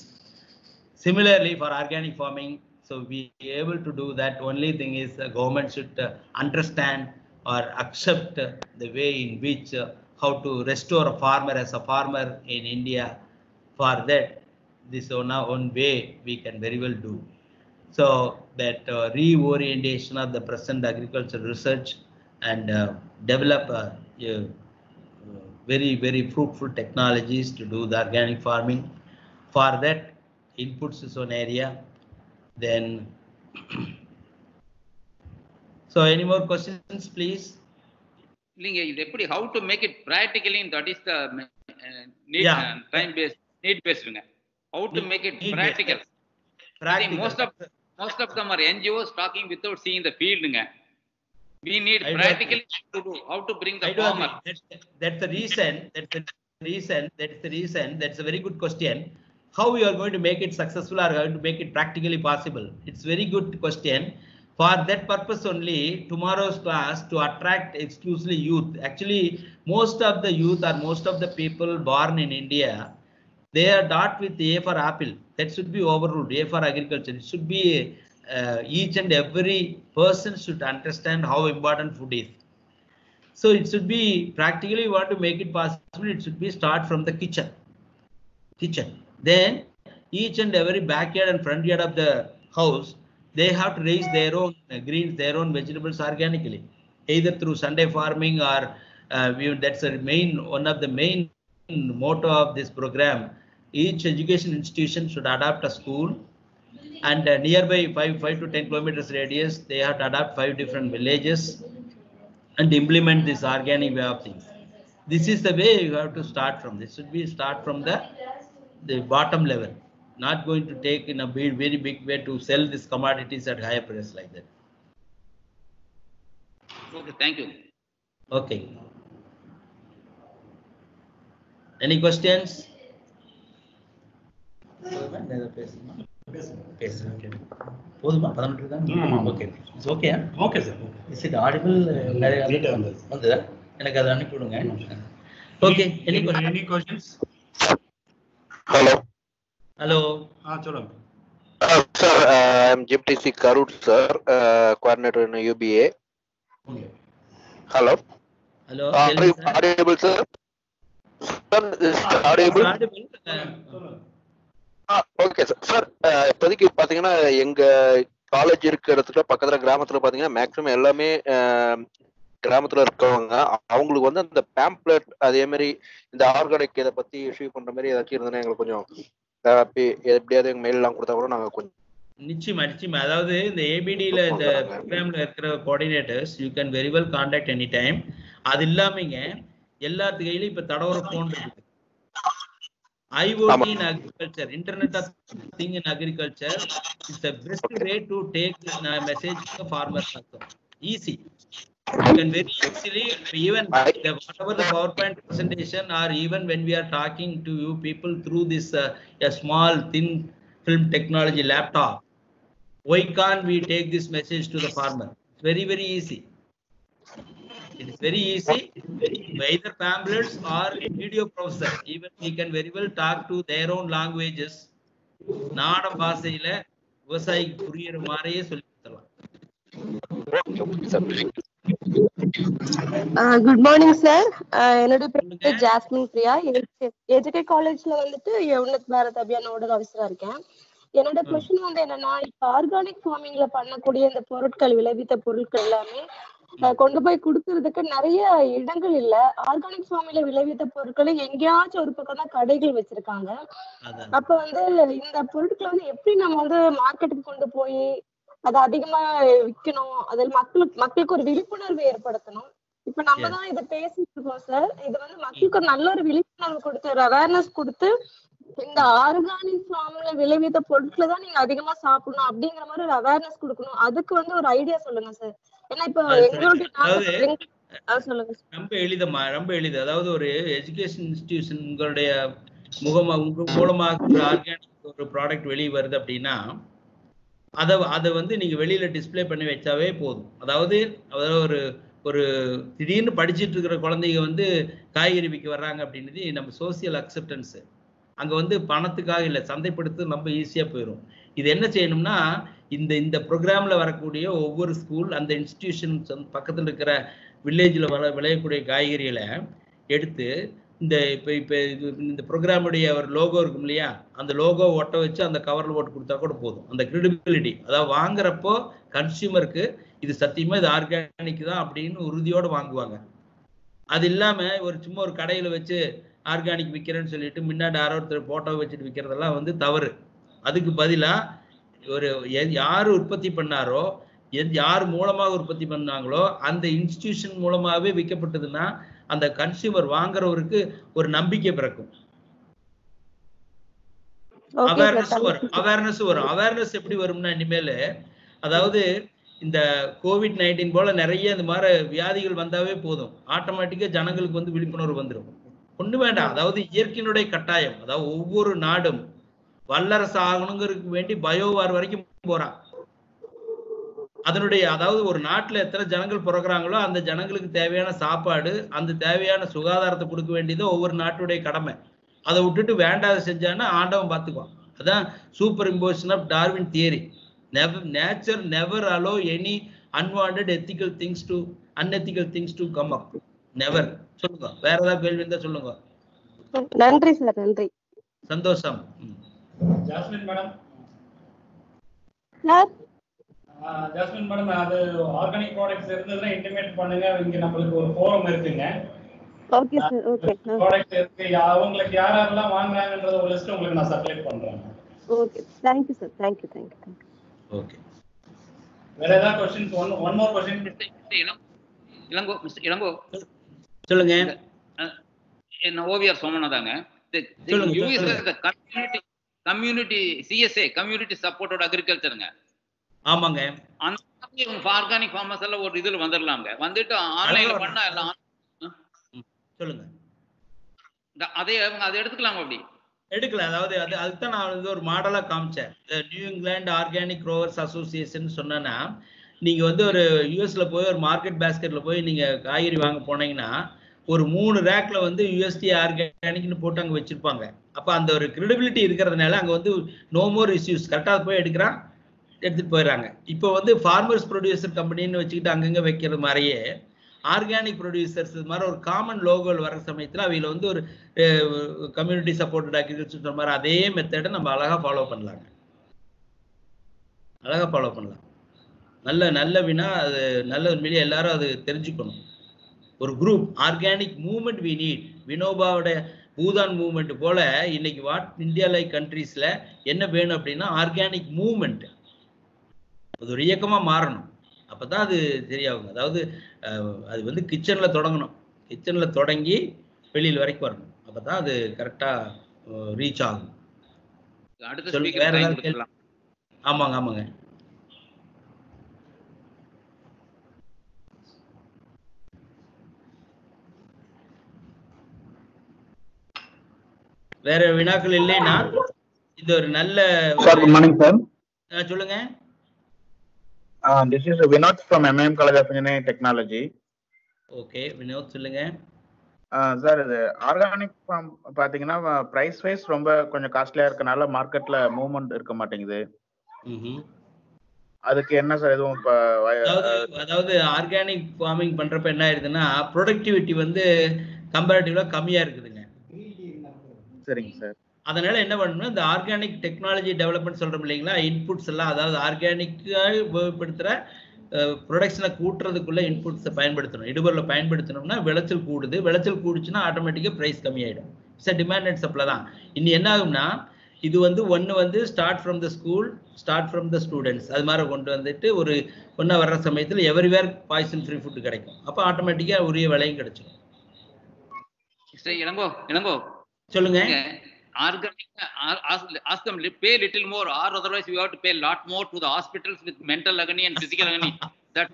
S2: Similarly for organic farming, so we able to do that. Only thing is the government should understand or accept the way in which how to restore a farmer as a farmer in India. For that, this one way we can very well do. So that reorientation of the present agricultural research and develop very fruitful technologies to do the organic farming. For that, inputs is one area. Then, so any more questions, please?
S5: இல்லைங்க, இது எப்படி how to make it practically, that is the need, time based, need based. How to make it practical? I think most of them are NGOs talking without seeing the field. We need practically to do how to bring the farmer.
S2: That's the reason. That's a very good question. How we are going to make it successful or going to make it practically possible? It's very good question. For that purpose only, tomorrow's class to attract exclusively youth. Actually, most of the youth or most of the people born in India, they are taught with A for apple. That should be overruled. A for agriculture. It should be each and every person should understand how important food is. So it should be practically want to make it possible. It should be start from the kitchen. Then each and every backyard and front yard of the house, they have to raise their own greens, their own vegetables organically, either through Sunday farming or that's a one of the main motto of this program. Each education institution should adopt a school, and nearby 5 to 10 kilometers radius, they have to adopt 5 different villages and implement this organic way of things. This is the way you have to start from. This should be start from the bottom level, not going to take in a very big way to sell these commodities at higher price like that.
S5: Okay, thank you.
S2: Okay. Any questions? போதுமா 18 தான்? Okay, it's okay.
S1: Okay sir.
S2: Is it audible? வந்து எனக்கு அதை அனுப்பி விடுங்க. Okay, any questions?
S3: Hello.
S1: சொல்லுங்க.
S3: Sir, I am GPTC Karut, sir, coordinator in UBA.
S1: Okay.
S2: Hello.
S3: Are you audible, sir? Sir, is audible? Okay sir. Sir, இப்போதைக்கு பாத்தீங்கன்னா எங்க college இருக்கிற இடத்துல பக்கத்துல கிராமத்துல பாத்தீங்கன்னா மேக்ஸிமம் எல்லாமே கிராமத்துல இருக்கவங்க, அவங்களுக்கு வந்து அந்த பேம்ப்ளெட் அதே மாதிரி இந்த ஆர்கானிக் இதை பத்தி இஷ்யூ பண்ற மாதிரி ஏதாச்சும் இருந்ததுன்னா எங்களுக்கு கொஞ்சம் எப்படியாவது எங்க மெயில் எல்லாம் கொடுத்தா கூட நாங்க கொஞ்சம்.
S2: நிச்சயமா. அதாவது இந்த ஏபிடில இந்த ப்ரோக்ராம்ல இருக்கிற coordinators you can very well contact any time. அது இல்லாமங்க எல்லாத்து கையிலும் இப்ப தடவர போன் இருக்கு. IoT in agriculture, Internet of Things in agriculture is the best way to take this message to the farmers also. Easy. You can very easily, even whatever the PowerPoint presentation, or even when we are talking to you people through this a small thin film technology laptop, why can't we take this message to the farmer? It's very easy. It is very easy. Either pamphlets or video professor, even we can very well talk to their own languages. நாட பாஷையில விவசாயிக்கு புரியுற மாதிரியே சொல்லி தரலாம்.
S6: Good morning sir. என்னோட பேர் jasmine Priya. ஏஜகே காலேஜ்ல வந்துட்டு யுவனத் பாரத் அபியான் நோடல் ஆஃபீஸரா இருக்கேன். என்னோட கொஸ்டின் வந்து என்னன்னா, இப்ப ஆர்கானிக் ஃபார்மிங்ல பண்ணக்கூடிய இந்த பொருட்கள், விளைவித்த பொருட்கள் எல்லாமே கொண்டு போய் கொடுக்கறதுக்கு நிறைய இடங்கள் இல்ல. ஆர்கானிக் ஃபார்மிங்ல விளைவித்த பொருட்களை எங்கேயாச்சும் ஒரு பக்கம் தான் கடைகள் வச்சிருக்காங்க. அப்ப வந்து இந்த பொருட்களை வந்து எப்படி நம்ம வந்து மார்க்கெட்டுக்கு கொண்டு போய் அதை அதிகமா விற்கணும், அதில் மக்களுக்கு ஒரு விழிப்புணர்வு ஏற்படுத்தணும். இப்ப நம்ம தான் இதை பேசிட்டு இருக்கோம் சார். இது வந்து மக்களுக்கு ஒரு நல்ல ஒரு விழிப்புணர்வு கொடுத்து, ஒரு அவேர்னஸ் கொடுத்து, இந்த ஆர்கானிக் ஃபார்ம்ல விளைவித்த பொருட்களை தான் நீங்க அதிகமா சாப்பிடணும் அப்படிங்கிற மாதிரி ஒரு அவேர்னஸ் கொடுக்கணும். அதுக்கு வந்து ஒரு ஐடியா சொல்லுங்க சார். ஏன்னா இப்ப எங்களுடைய சொல்லுங்க.
S2: ரொம்ப எளிதமா, ரொம்ப எளிது. அதாவது ஒரு எஜுகேஷன் இன்ஸ்டிடியூஷன் உங்களுடைய உங்க மூலமாக ஒரு ஆர்கானிக் ஒரு ப்ராடக்ட் வெளியே வருது அப்படின்னா அதை வந்து நீங்க வெளியில டிஸ்பிளே பண்ணி வச்சாவே போதும். அதாவது ஒரு ஒரு திடீர்னு படிச்சுட்டு இருக்கிற குழந்தைங்க வந்து காய்கறி விற்க வர்றாங்க அப்படின்றது நம்ம சோசியல் அக்செப்டன்ஸ். அங்க வந்து பணத்துக்காக இல்லை, சந்தைப்படுத்த ரொம்ப ஈஸியா போயிடும். இது என்ன செய்யணும்னா, இந்த ப்ரோக்ராம்ல வரக்கூடிய ஒவ்வொரு ஸ்கூல், அந்த இன்ஸ்டிடியூஷன் பக்கத்துல இருக்கிற வில்லேஜ்ல விளையக்கூடிய காய்கறிகளை எடுத்து இந்த ப்ரோக்ராமுடைய ஒரு லோகோ இருக்கும் இல்லையா, அந்த லோகோ ஒட்ட வச்சு அந்த கவர்ல போட்டு கொடுத்தா கூட போதும். அந்த கிரெடிபிலிட்டி, அதாவது வாங்குறப்போ கன்சியூமருக்கு இது சத்தியமா இது ஆர்கானிக் தான் அப்படின்னு உறுதியோடு வாங்குவாங்க. அது இல்லாம சும்மா ஒரு கடையில வச்சு ஆர்கானிக் விற்கிறேன்னு சொல்லிட்டு முன்னாடி ஒருத்தர் போட்டோ வச்சுட்டு விற்கிறதெல்லாம் வந்து தவறு. அதுக்கு பதிலா யாரு உற்பத்தி பண்ணாரோ, யார் மூலமாக உற்பத்தி பண்ணாங்களோ அந்த இன்ஸ்டிடியூஷன் மூலமாகவே விற்கப்பட்டதுன்னா அந்த கன்சியூமர் வாங்குறவருக்கு ஒரு நம்பிக்கை பிறக்கும். அவேர்னஸ் வரும். அவேர்னஸ் எப்படி வரும்னா, இனிமேல் அதாவது இந்த COVID-19 போல நிறைய இந்த மாதிரி வியாதிகள் வந்தாவே போதும், ஆட்டோமேட்டிக்கா ஜனங்களுக்கு வந்து விழிப்புணர்வு வந்துடும். ஒண்ணு வேண்டாம், அதாவது இயற்கையினுடைய கட்டாயம். அதாவது ஒவ்வொரு நாடும் வல்லரசு ஆகணுங்கிறதுக்கு வேண்டி பயோவார் வரைக்கும் போறான். அதனுடைய அதாவது ஒரு நாட்டுல எத்தனை ஜனங்கள் பிறகுறாங்களோ அந்த ஜனங்களுக்கு தேவையான சாப்பாடு, அந்த தேவையான சுகாதாரத்தை கொடுக்க வேண்டியது ஒவ்வொரு நாட்டுடைய கடமை. அதை விட்டுட்டு வேண்டாத செஞ்சான்னா ஆண்டவன் பார்த்துக்குவான். அதான் superimposition of Darwin theory. Nature never allow any unwanted ethical things to come up. Never. சொல்லுங்க, வேற ஏதாவது கேள்வி இருந்தா சொல்லுங்க.
S6: நன்றி சார். நன்றி.
S2: சந்தோஷம்.
S1: Jasmine madam.
S6: Sir
S1: jasmine madam, அது ஆர்கானிக் ப்ராடக்ட்ஸ் இருந்ததுன்னா இன்டிமேட் பண்ணுங்க. இங்க நம்மளுக்கு ஒரு ஃபோரம் இருக்குங்க.
S6: Okay sir. ஓகே.
S1: ப்ராடக்ட் இருக்கு, அவங்களுக்கு யாரெல்லாம் வாங்குறாங்கன்றத ஒரு லிஸ்ட் உங்களுக்கு நான் சப்ளை பண்றேன்.
S6: Okay, thank you sir. Thank you.
S2: Okay,
S1: வேற ஏதாவது questions? One more question.
S5: Mister Ilango
S2: சொல்லுங்க.
S5: என்ன ஓவிஆர் சோமநாதாங்க. கம்யூனிட்டி சிஎஸ்ஏ கம்யூனிட்டி சப்போர்ட்டட் அக்ரிகல்ச்சருங்க.
S2: ஆமாங்க.
S5: அந்த ஆர்கானிக் ஃபார்மர்ஸ் எல்லாம் ஒரு இதுல வந்துடலாங்க. வந்துட்டு ஆன்லைன்ல பண்ணா எல்லாம்
S2: சொல்லுங்க.
S5: அதை எடுத்துக்கலாம். அப்படி
S2: எடுக்கலாம். அதாவது அதுதான் நான் வந்து ஒரு மாடலா காமிச்சேன். New England organic growers association சொன்னா, நீங்க வந்து ஒரு யூஎஸ்ல போய் ஒரு மார்க்கெட் பேஸ்கெட்ல போய் நீங்க காய்கறி வாங்க போனீங்கன்னா ஒரு 3 ரேக்ல வந்து யூஎஸ்டி ஆர்கானிக்னு போட்டு அங்க வச்சிருப்பாங்க. அப்ப அந்த ஒரு கிரெடிபிலிட்டி இருக்கிறதுனால அங்க வந்து நோ மோர் இஷ்யூஸ், கரெக்டா போய் எடுத்துட்டு போயிடுறாங்க. இப்போ வந்து ஃபார்மர்ஸ் ப்ரொடியூசர் கம்பெனின்னு வச்சுக்கிட்டு அங்கங்க வைக்கிற மாதிரியே ஆர்கானிக் ப்ரொடியூசர்ஸ் இது மாதிரி ஒரு காமன் லோகோல் வர சமயத்தில் அவையில் வந்து ஒரு கம்யூனிட்டி சப்போர்ட்டட் அக்ரிகல்ச்சர் மாதிரி அதே மெத்தடை நம்ம அழகா ஃபாலோ பண்ணலாங்க. அழகா ஃபாலோ பண்ணலாம். நல்ல வினா. அது நல்ல உண்மையிலேயே எல்லாரும் அது தெரிஞ்சுக்கணும். ஒரு group organic movement we need. வினோபாவோட பூதான் மூவ்மெண்ட் போல இன்னைக்கு இந்தியா லைக் கண்ட்ரீஸ்ல என்ன வேணும் அப்படின்னா ஆர்கானிக் மூவ்மெண்ட். அது ஒரு இயக்கமா மாறணும். அப்பதான் அது சரியாகும். அதாவது அது வந்து கிச்சன்ல தொடங்கணும். கிச்சன்ல தொடங்கி வெளியில் வரைக்கும் வரணும். அப்பதான் அது கரெக்டா ரீச் ஆகும். வேற ஏதாவது? ஆமாங்க. வேற வினாக்கள் இல்லைன்னா இது ஒரு நல்ல.
S7: Good morning sir.
S2: சொல்லுங்க.
S7: This is Vinod from MM College of Engineering Technology.
S2: Okay, Vinod சொல்லுங்க.
S7: சார், இது ஆர்கானிக் ஃபார்ம் பாத்தீங்கன்னா பிரைஸ் வைஸ் ரொம்ப கொஞ்சம் காஸ்ட்லியா இருக்கனால மார்க்கெட்ல மூவ்மெண்ட் இருக்க மாட்டேங்குது. அதுக்கு என்ன சார் எதுவும் இப்ப
S2: அதாவது ஆர்கானிக் ஃபார்மிங் பண்றப்ப என்ன ஆயிருதுன்னா ப்ரொடக்டிவிட்டி வந்து கம்பேரிட்டிவ்லா கம்மியா இருக்குதுங்க.
S7: சரிங்க சார்.
S2: அதனால என்ன பண்ணணும், இந்த ஆர்கானிக் டெக்னாலஜி டெவலப்மெண்ட் சொல்றோம் இல்லைங்களா, இன்புட்ஸ் எல்லாம், அதாவது ஆர்கானிக்காக உபயோகப்படுத்துற ப்ரொடக்ஷனை கூட்டுறதுக்குள்ள இன்புட்ஸை பயன்படுத்தணும். இடுபொருளை பயன்படுத்தணும்னா விளைச்சல் கூடுது. விளைச்சல் கூடுச்சுன்னா ஆட்டோமேட்டிக்காக ப்ரைஸ் கம்மியாயிடும். இட்ஸ் டிமாண்ட் அண்ட் சப்ளை தான். இன்னும் என்ன ஆகும்னா, இது வந்து ஒன்று வந்து start from the school, start from the students, அது மாதிரி கொண்டு வந்துட்டு ஒரு ஒன்றா வர்ற சமயத்தில் எவ்ரிவேர் பாய்சன் ஃப்ரீ ஃபுட் கிடைக்கும். அப்போ ஆட்டோமேட்டிக்காக உரிய விலையும் கிடைச்சிடும்.
S5: இளங்கோ
S2: சொல்லுங்க.
S5: Organic, ask them pay little more, or otherwise you have to pay a lot more to the hospitals with mental agony and physical agony. That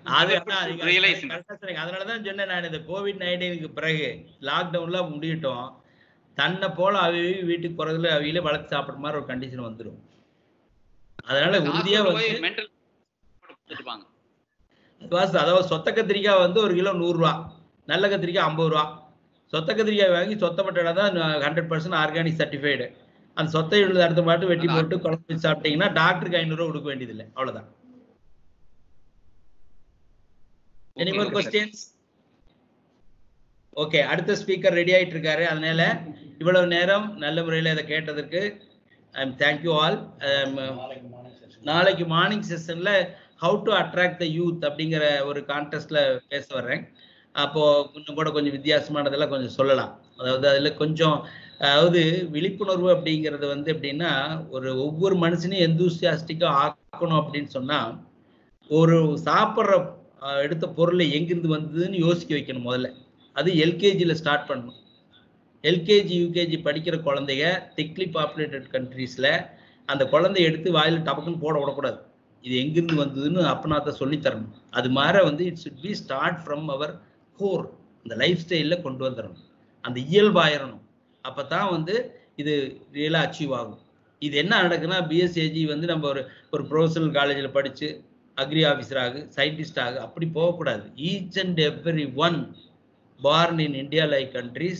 S5: realize.
S2: அதனாலதான் சொன்னேன் நான், இந்த COVID-19க்கு பிறகு லாக்டவுன்ல முடியட்டும், தன்னை போல அவையே வீட்டுக்கு போறதுல அவையில வளர்த்து சாப்பிடுற மாதிரி ஒரு கண்டிஷன் வந்துடும். அதனால உறுதியா வந்து அதாவது சொத்த கத்திரிக்காய் வந்து ஒரு கிலோ 100 ரூபா, நல்ல கத்திரிக்காய் 50 ரூபா. சொத்த கத்திரிக்காய் வாங்கி சொத்த மட்டை தான் 100% ஆர்கானிக் சர்டிஃபைடு. அந்த சொத்தை உள்ள அடுத்த பாட்டு வெட்டி போட்டு குழம்பு வச்சு சாப்பிட்டீங்கன்னா டாக்டருக்கு 500 ரூபா கொடுக்க வேண்டியதில்லை. அவ்வளவுதான். Any more questions? ஓகே, அடுத்த ஸ்பீக்கர் ரெடி ஆயிட்டு இருக்காரு. அதனால இவ்வளவு நேரம் நல்ல முறையில் இதை கேட்டதற்கு தேங்க் யூ ஆல். நாளைக்கு மார்னிங் செஷன்ல how to attract the youth அப்படிங்கிற ஒரு கான்டெஸ்ட்ல பேச வர்றேன். அப்போ இன்னும் கூட கொஞ்சம் வித்தியாசமானதெல்லாம் கொஞ்சம் சொல்லலாம். அதாவது அதுல கொஞ்சம் அதாவது விழிப்புணர்வு அப்படிங்கிறது வந்து எப்படின்னா, ஒவ்வொரு மனுஷனையும் எந்தூசியாஸ்டிக்கா ஆக்கணும் அப்படின்னு சொன்னா, ஒரு சாப்பிட்ற எடுத்த பொருளை எங்கிருந்து வந்ததுன்னு யோசிக்க வைக்கணும். முதல்ல அது எல்கேஜியில் ஸ்டார்ட் பண்ணணும். எல்கேஜி யூகேஜி படிக்கிற குழந்தைங்க திக்லி பாப்புலேட்டட் கண்ட்ரீஸில் அந்த குழந்தைய எடுத்து வாயில் டபக்குன்னு போட விடக்கூடாது. இது எங்கிருந்து வந்ததுன்னு அப்பனாத்த சொல்லித்தரணும். அது மாதிரி வந்து it should be start from our core, அந்த லைஃப் ஸ்டைலில் கொண்டு வந்துடணும். அந்த இயல்பாயிரணும். அப்போ தான் வந்து இது ரியலாக அச்சீவ் ஆகும். இது என்ன நடக்குன்னா, பிஎஸ்ஏஜி வந்து நம்ம ஒரு ப்ரொஃபஷனல் காலேஜில் படித்து அக்ரி ஆஃபீஸர் ஆகு, சயின்டிஸ்ட் ஆகு, அப்படி போகக்கூடாது. Each and every one born in India like countries,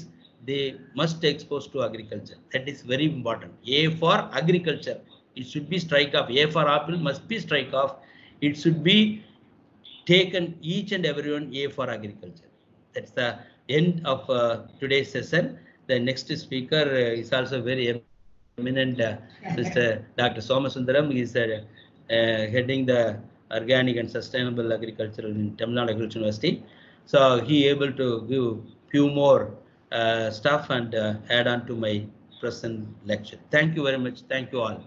S2: they must expose to agriculture. That is very important. A for agriculture, it should be strike off. A for apple must be strike off. It should be taken each and everyone A for agriculture. That's the end of today's session. The next speaker is also very eminent, Mr. Dr. Somasundaram. He is heading the organic and sustainable agriculture in Tamil Nadu Agricultural University. So he able to give few more stuff and add on to my present lecture. Thank you very much. Thank you all.